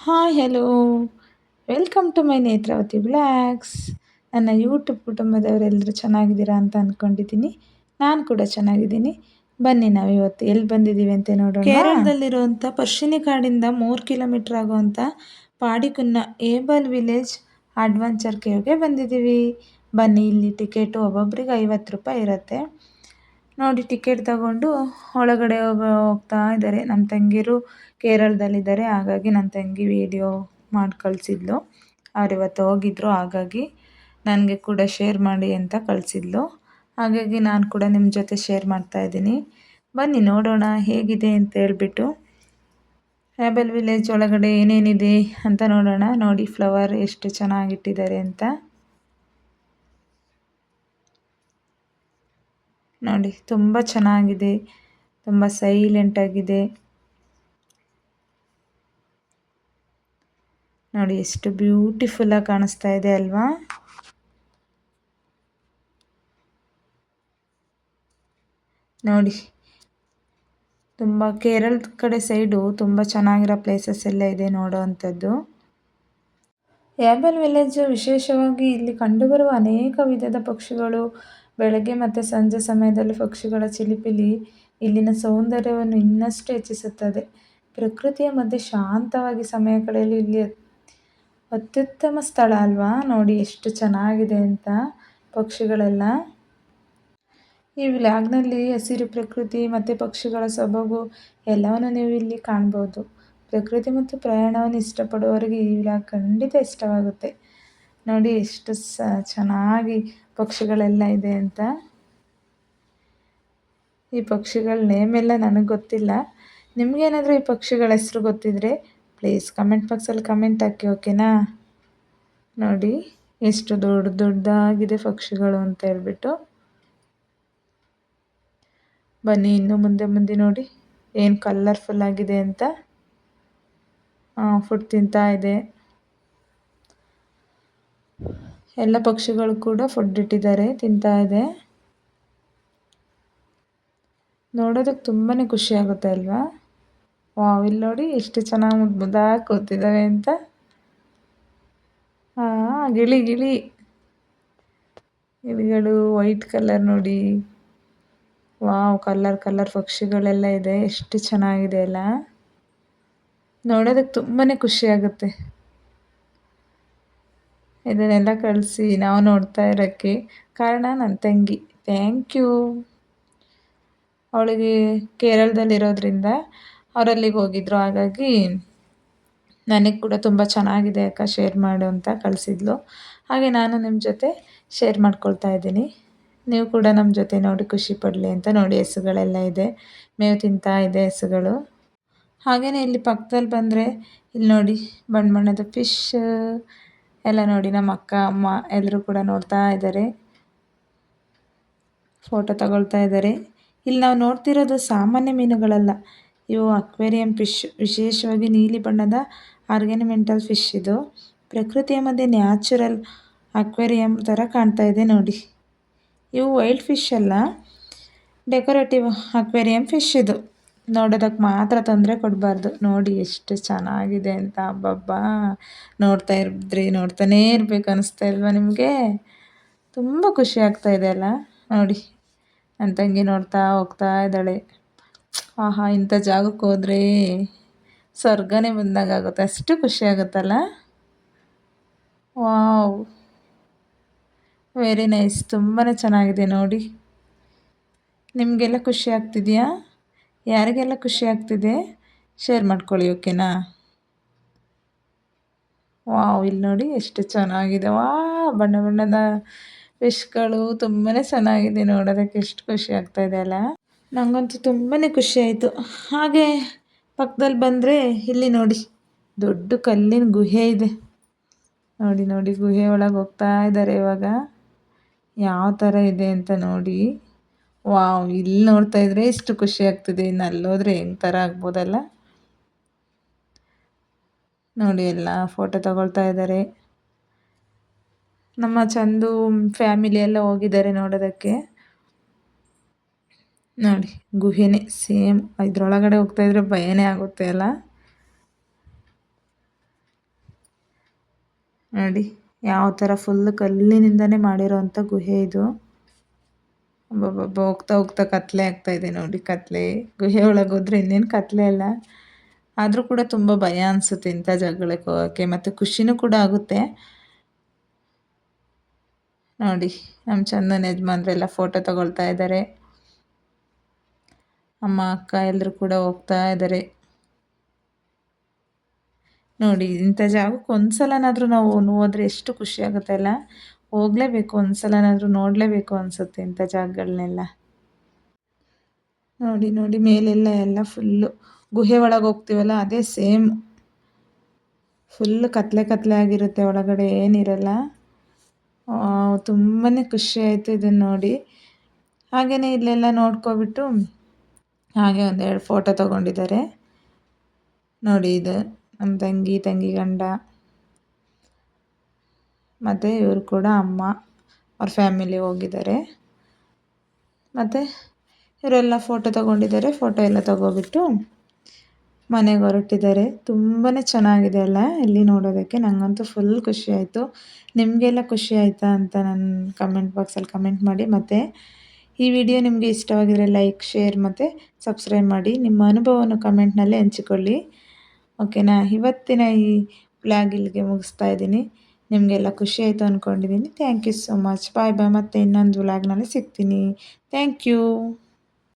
Hi hello welcome to my Netravati blogs. ನನ್ನ YouTube ಕುಟುಂಬದವರೆಲ್ಲರೂ ಚೆನ್ನಾಗಿದ್ದೀರಾ ಅಂತ ಅಂದ್ಕೊಂಡಿದ್ದೀನಿ. ನಾನು ಕೂಡ ಚೆನ್ನಾಗಿದ್ದೀನಿ. ಬನ್ನಿ ನಾವು ಇವತ್ತು ಎಲ್ಲಿ ಬಂದಿದ್ದೀವಿ ಅಂತ ನೋಡೋಣ. ಕೇರಳದಲ್ಲಿರುವಂಥ ಪಶ್ಚಿನಿ ಕಾಡಿಂದ 3 ಕಿಲೋಮೀಟರ್ ಆಗುವಂಥ ಪಾಡಿಕುನ್ನ ಏಬಲ್ ವಿಲೇಜ್ ಅಡ್ವೆಂಚರ್ ಕೇವ್ಗೆ ಬಂದಿದ್ದೀವಿ. ಬನ್ನಿ, ಇಲ್ಲಿ ಟಿಕೆಟು ಒಬ್ಬೊಬ್ರಿಗೆ 50 ರೂಪಾಯಿ ಇರುತ್ತೆ. ನೋಡಿ, ಟಿಕೆಟ್ ತಗೊಂಡು ಒಳಗಡೆ ಹೋಗ್ತಾ ಇದ್ದಾರೆ. ನಮ್ಮ ತಂಗಿರು ಕೇರಳದಲ್ಲಿದ್ದಾರೆ, ಹಾಗಾಗಿ ನನ್ನ ತಂಗಿ ವಿಡಿಯೋ ಮಾಡಿ ಕಳಿಸಿದ್ಲು. ಇವತ್ತು ಹೋಗಿದ್ರು, ಹಾಗಾಗಿ ನನಗೆ ಕೂಡ ಶೇರ್ ಮಾಡಿ ಅಂತ ಕಳಿಸಿದ್ಲು. ಹಾಗಾಗಿ ನಾನು ಕೂಡ ನಿಮ್ಮ ಜೊತೆ ಶೇರ್ ಮಾಡ್ತಾ ಇದ್ದೀನಿ. ಬನ್ನಿ ನೋಡೋಣ ಹೇಗಿದೆ ಅಂತ ಹೇಳ್ಬಿಟ್ಟು. ಹೇಬಲ್ ವಿಲೇಜ್ ಒಳಗಡೆ ಏನೇನಿದೆ ಅಂತ ನೋಡೋಣ. ನೋಡಿ, ಫ್ಲವರ್ ಎಷ್ಟು ಚೆನ್ನಾಗಿಟ್ಟಿದ್ದಾರೆ ಅಂತ. ನೋಡಿ, ತುಂಬ ಚೆನ್ನಾಗಿದೆ, ತುಂಬ ಸೈಲೆಂಟಾಗಿದೆ. ನೋಡಿ, ಎಷ್ಟು ಬ್ಯೂಟಿಫುಲ್ಲಾಗಿ ಕಾಣಿಸ್ತಾ ಇದೆ ಅಲ್ವಾ. ನೋಡಿ, ತುಂಬ ಕೇರಳದ ಕಡೆ ಸೈಡು ತುಂಬ ಚೆನ್ನಾಗಿರೋ ಪ್ಲೇಸಸ್ ಎಲ್ಲ ಇದೆ ನೋಡೋ ಅಂಥದ್ದು. ಹೇಬಲ್ ವಿಲೇಜ್ ವಿಶೇಷವಾಗಿ ಇಲ್ಲಿ ಕಂಡುಬರುವ ಅನೇಕ ವಿಧದ ಪಕ್ಷಿಗಳು, ಬೆಳಗ್ಗೆ ಮತ್ತು ಸಂಜೆ ಸಮಯದಲ್ಲಿ ಪಕ್ಷಿಗಳ ಚಿಲಿಪಿಲಿ ಇಲ್ಲಿನ ಸೌಂದರ್ಯವನ್ನು ಇನ್ನಷ್ಟು ಹೆಚ್ಚಿಸುತ್ತದೆ. ಪ್ರಕೃತಿಯ ಮಧ್ಯೆ ಶಾಂತವಾಗಿ ಸಮಯ ಕಳೆಯಲು ಇಲ್ಲಿ ಅತ್ಯುತ್ತಮ ಸ್ಥಳ ಅಲ್ವಾ. ನೋಡಿ ಎಷ್ಟು ಚೆನ್ನಾಗಿದೆ ಅಂತ ಪಕ್ಷಿಗಳೆಲ್ಲ. ಈ ವ್ಲಾಗ್ನಲ್ಲಿ ಹಸಿರು ಪ್ರಕೃತಿ ಮತ್ತು ಪಕ್ಷಿಗಳ ಸೊಬಗು ಎಲ್ಲವನ್ನು ನೀವು ಇಲ್ಲಿ ಕಾಣ್ಬೋದು. ಪ್ರಕೃತಿ ಮತ್ತು ಪ್ರಯಾಣವನ್ನು ಇಷ್ಟಪಡುವವರಿಗೆ ಈ ವ್ಲಾಗ್ ಖಂಡಿತ ಇಷ್ಟವಾಗುತ್ತೆ. ನೋಡಿ ಎಷ್ಟು ಚೆನ್ನಾಗಿ ಪಕ್ಷಿಗಳೆಲ್ಲ ಇದೆ ಅಂತ. ಈ ಪಕ್ಷಿಗಳ ನೇಮ್ ಎಲ್ಲ ನನಗೆ ಗೊತ್ತಿಲ್ಲ. ನಿಮಗೇನಾದರೂ ಈ ಪಕ್ಷಿಗಳ ಹೆಸರು ಗೊತ್ತಿದ್ರೆ ಪ್ಲೀಸ್ ಕಮೆಂಟ್ ಬಾಕ್ಸಲ್ಲಿ ಕಮೆಂಟ್ ಹಾಕಿ, ಓಕೆನಾ. ನೋಡಿ ಎಷ್ಟು ದೊಡ್ಡ ದೊಡ್ಡದಾಗಿದೆ ಪಕ್ಷಿಗಳು ಅಂತ ಹೇಳ್ಬಿಟ್ಟು. ಬನ್ನಿ ಇನ್ನು ಮುಂದೆ ನೋಡಿ ಏನು ಕಲರ್ಫುಲ್ ಆಗಿದೆ ಅಂತ. ಫುಡ್ ತಿಂತಾ ಇದೆ. ಎಲ್ಲ ಪಕ್ಷಿಗಳು ಕೂಡ ಫುಡ್ ಇಟ್ಟಿದ್ದಾರೆ, ತಿಂತಾ ಇದೆ. ನೋಡೋದಕ್ಕೆ ತುಂಬಾ ಖುಷಿ ಆಗುತ್ತೆ ಅಲ್ವಾ. ಇಲ್ಲಿ ನೋಡಿ ಎಷ್ಟು ಚೆನ್ನಾಗಿ ಮುದ್ದಾಗಿ ಕೂತಿದ್ದಾವೆ ಅಂತ. ಗಿಳಿಗಳು ವೈಟ್ ಕಲರ್ ನೋಡಿ. ಕಲರ್ ಪಕ್ಷಿಗಳೆಲ್ಲ ಇದೆ, ಎಷ್ಟು ಚೆನ್ನಾಗಿದೆ ಅಲ್ಲ. ನೋಡೋದಕ್ಕೆ ತುಂಬಾ ಖುಷಿ ಆಗುತ್ತೆ. ಇದನ್ನೆಲ್ಲ ಕಳಿಸಿ ನಾವು ನೋಡ್ತಾ ಇರೋಕ್ಕೆ ಕಾರಣ ನನ್ನ ತಂಗಿ. Thank you. ಅವಳಿಗೆ ಕೇರಳದಲ್ಲಿರೋದ್ರಿಂದ ಅವರಲ್ಲಿಗೆ ಹೋಗಿದ್ರು, ಹಾಗಾಗಿ ನನಗೆ ಕೂಡ ತುಂಬ ಚೆನ್ನಾಗಿದೆ ಅಕ್ಕ, ಶೇರ್ ಮಾಡು ಅಂತ ಕಳಿಸಿದ್ಲು. ಹಾಗೆ ನಾನು ನಿಮ್ಮ ಜೊತೆ ಶೇರ್ ಮಾಡ್ಕೊಳ್ತಾ ಇದ್ದೀನಿ. ನೀವು ಕೂಡ ನಮ್ಮ ಜೊತೆ ನೋಡಿ ಖುಷಿ ಪಡಲಿ ಅಂತ. ನೋಡಿ ಹಸುಗಳೆಲ್ಲ ಇದೆ, ಮೇವು ತಿಂತಾ ಇದೆ ಹಸುಗಳು. ಹಾಗೆಯೇ ಇಲ್ಲಿ ಪಕ್ಕದಲ್ಲಿ ಬಂದರೆ ಇಲ್ಲಿ ನೋಡಿ ಬಣ್ಣದ ಫಿಶ್ ಎಲ್ಲ ನೋಡಿ. ನಮ್ಮ ಅಕ್ಕ ಅಮ್ಮ ಎಲ್ಲರೂ ಕೂಡ ನೋಡ್ತಾ ಇದ್ದಾರೆ, ಫೋಟೋ ತಗೊಳ್ತಾ ಇದ್ದಾರೆ. ಇಲ್ಲಿ ನಾವು ನೋಡ್ತಿರೋದು ಸಾಮಾನ್ಯ ಮೀನುಗಳಲ್ಲ, ಇವು ಅಕ್ವೇರಿಯಂ ಫಿಶ್. ವಿಶೇಷವಾಗಿ ನೀಲಿ ಬಣ್ಣದ ಆರ್ಗ್ಯಾನಿಮೆಂಟಲ್ ಫಿಶ್. ಇದು ಪ್ರಕೃತಿಯ ಮಧ್ಯೆ ನ್ಯಾಚುರಲ್ ಅಕ್ವೇರಿಯಂ ಥರ ಕಾಣ್ತಾ ಇದೆ ನೋಡಿ. ಇವು ವೈಲ್ಡ್ ಫಿಶ್ ಅಲ್ಲ, ಡೆಕೋರೇಟಿವ್ ಅಕ್ವೇರಿಯಂ ಫಿಶ್. ಇದು ನೋಡೋದಕ್ಕೆ ಮಾತ್ರ ತೊಂದರೆ ಕೊಡಬಾರ್ದು. ನೋಡಿ ಎಷ್ಟು ಚೆನ್ನಾಗಿದೆ ಅಂತ. ಹಬ್ಬಬ್ಬಾ, ನೋಡ್ತಾನೇ ಇರಬೇಕು ಅನ್ನಿಸ್ತಾ ಇಲ್ವಾ ನಿಮಗೆ. ತುಂಬ ಖುಷಿ ಆಗ್ತಾ ಇದೆ ಅಲ್ಲ. ನೋಡಿ ನನ್ನ ತಂಗಿ ನೋಡ್ತಾ ಹೋಗ್ತಾ ಇದ್ದಾಳೆ. ಆಹಾ, ಇಂಥ ಜಾಗಕ್ಕೆ ಹೋದರೆ ಸ್ವರ್ಗನೇ ಬಂದಾಗುತ್ತೆ, ಅಷ್ಟು ಖುಷಿ ಆಗುತ್ತಲ್ಲ. ವಾವ್, ವೆರಿ ನೈಸ್, ತುಂಬಾ ಚೆನ್ನಾಗಿದೆ ನೋಡಿ. ನಿಮಗೆಲ್ಲ ಖುಷಿ ಆಗ್ತಿದೆಯಾ? ಯಾರಿಗೆಲ್ಲ ಖುಷಿ ಆಗ್ತಿದೆ ಶೇರ್ ಮಾಡ್ಕೊಳ್ಳಿ, ಓಕೆನಾ. ಇಲ್ಲಿ ನೋಡಿ ಎಷ್ಟು ಚೆನ್ನಾಗಿದೆ. ಬಣ್ಣ ಬಣ್ಣದ ಫಿಶ್ಗಳು ತುಂಬಾ ಚೆನ್ನಾಗಿದೆ. ನೋಡೋದಕ್ಕೆ ಎಷ್ಟು ಖುಷಿ ಆಗ್ತಾ ಇದೆ ಅಲ್ಲ. ನನಗಂತೂ ತುಂಬಾ ಖುಷಿ ಆಯಿತು. ಹಾಗೆ ಪಕ್ಕದಲ್ಲಿ ಬಂದರೆ ಇಲ್ಲಿ ನೋಡಿ ದೊಡ್ಡ ಕಲ್ಲಿನ ಗುಹೆ ಇದೆ. ನೋಡಿ ಗುಹೆ ಒಳಗೆ ಹೋಗ್ತಾ ಇದ್ದಾರೆ ಇವಾಗ. ಯಾವ ಥರ ಇದೆ ಅಂತ ನೋಡಿ. ಇಲ್ಲಿ ನೋಡ್ತಾ ಇದ್ರೆ ಎಷ್ಟು ಖುಷಿ ಆಗ್ತಿದೆ, ಇನ್ನು ಅಲ್ಲೋದ್ರೆ ಹೆಂಗೆ ಥರ ಆಗ್ಬೋದಲ್ಲ. ನೋಡಿ ಎಲ್ಲ ಫೋಟೋ ತಗೊಳ್ತಾ ಇದ್ದಾರೆ. ನಮ್ಮ ಚಂದು ಫ್ಯಾಮಿಲಿ ಎಲ್ಲ ಹೋಗಿದ್ದಾರೆ ನೋಡೋದಕ್ಕೆ. ನೋಡಿ ಗುಹೆನೇ ಸೇಮ್. ಇದ್ರೊಳಗಡೆ ಹೋಗ್ತಾ ಇದ್ರೆ ಭಯನೇ ಆಗುತ್ತೆ ಅಲ್ಲ. ನೋಡಿ ಯಾವ ಥರ ಫುಲ್ ಕಲ್ಲಿನಿಂದನೇ ಮಾಡಿರೋವಂಥ ಗುಹೆ ಇದು. ಅಬ್ಬಬ್ಬಬ್ಬ! ಹೋಗ್ತಾ ಹೋಗ್ತಾ ಕತ್ಲೆ ಆಗ್ತಾ ಇದೆ ನೋಡಿ ಕತ್ಲೆ. ಗುಹೆ ಒಳಗೆ ಹೋದ್ರೆ ಇನ್ನೇನು ಕತ್ಲೆ ಅಲ್ಲ. ಆದರೂ ಕೂಡ ತುಂಬ ಭಯ ಅನಿಸುತ್ತೆ ಇಂಥ ಜಾಗಗಳಿಗೆ ಹೋಗೋಕ್ಕೆ, ಮತ್ತು ಖುಷಿನೂ ಕೂಡ ಆಗುತ್ತೆ. ನೋಡಿ ನಮ್ಮ ಚಂದನ್ ಯಜಮಾನ್ರೆಲ್ಲ ಫೋಟೋ ತಗೊಳ್ತಾ ಇದ್ದಾರೆ. ಅಮ್ಮ ಅಕ್ಕ ಎಲ್ಲರೂ ಕೂಡ ಹೋಗ್ತಾ ಇದ್ದಾರೆ. ನೋಡಿ ಇಂಥ ಜಾಗಕ್ಕೆ ಒಂದ್ಸಲನಾದರೂ ನಾವು ಹೋದ್ರೆ ಎಷ್ಟು ಖುಷಿ ಆಗುತ್ತೆ ಅಲ್ಲ. ಹೋಗಲೇಬೇಕು, ಒಂದ್ಸಲನಾದರೂ ನೋಡಲೇಬೇಕು ಅನಿಸುತ್ತೆ ಇಂಥ ಜಾಗಗಳನ್ನೆಲ್ಲ. ನೋಡಿ ನೋಡಿ ಮೇಲೆಲ್ಲ ಎಲ್ಲ ಫುಲ್ಲು ಗುಹೆ ಒಳಗೆ ಹೋಗ್ತೀವಲ್ಲ ಅದೇ ಸೇಮ್. ಫುಲ್ ಕತ್ಲೆ ಕತ್ಲೆ ಆಗಿರುತ್ತೆ, ಒಳಗಡೆ ಏನಿರಲ್ಲ. ತುಂಬಾ ಖುಷಿ ಆಯಿತು ಇದನ್ನು ನೋಡಿ. ಹಾಗೆಯೇ ಇಲ್ಲೆಲ್ಲ ನೋಡ್ಕೊಬಿಟ್ಟು ಹಾಗೆ ಒಂದೆರಡು ಫೋಟೋ ತೊಗೊಂಡಿದ್ದಾರೆ. ನೋಡಿ ಇದು ನಮ್ಮ ತಂಗಿ ಗಂಡ, ಮತ್ತು ಇವರು ಕೂಡ ಅಮ್ಮ ಅವ್ರ ಫ್ಯಾಮಿಲಿ ಹೋಗಿದ್ದಾರೆ. ಮತ್ತು ಇವರೆಲ್ಲ ಫೋಟೋ ತೊಗೊಂಡಿದ್ದಾರೆ. ಫೋಟೋ ಎಲ್ಲ ತೊಗೊಬಿಟ್ಟು ಮನೆಗೆ ಹೊರಟಿದ್ದಾರೆ. ತುಂಬಾ ಚೆನ್ನಾಗಿದೆ ಅಲ್ಲ ಇಲ್ಲಿ ನೋಡೋದಕ್ಕೆ. ನನಗಂತೂ ಫುಲ್ ಖುಷಿ ಆಯಿತು. ನಿಮಗೆಲ್ಲ ಖುಷಿ ಆಯಿತಾ ಅಂತ ನನ್ನ ಕಮೆಂಟ್ ಬಾಕ್ಸಲ್ಲಿ ಕಮೆಂಟ್ ಮಾಡಿ. ಮತ್ತು ಈ ವಿಡಿಯೋ ನಿಮಗೆ ಇಷ್ಟವಾಗಿದ್ರೆ ಲೈಕ್, ಶೇರ್ ಮತ್ತು ಸಬ್ಸ್ಕ್ರೈಬ್ ಮಾಡಿ. ನಿಮ್ಮ ಅನುಭವವನ್ನು ಕಮೆಂಟ್ನಲ್ಲಿ ಹಂಚಿಕೊಳ್ಳಿ. ಓಕೆನಾ? ಇವತ್ತಿನ ಈ ವ್ಲಾಗ್ ಇಲ್ಲಿಗೆ ಮುಗಿಸ್ತಾ ಇದ್ದೀನಿ. ನಿಮಗೆಲ್ಲ ಖುಷಿ ಆಯಿತು ಅಂದ್ಕೊಂಡಿದ್ದೀನಿ. Thank you so much. Bye bye. ಮತ್ತೆ ಇನ್ನೊಂದು ವ್ಲಾಗ್ನಲ್ಲಿ ಸಿಗ್ತೀನಿ. Thank you.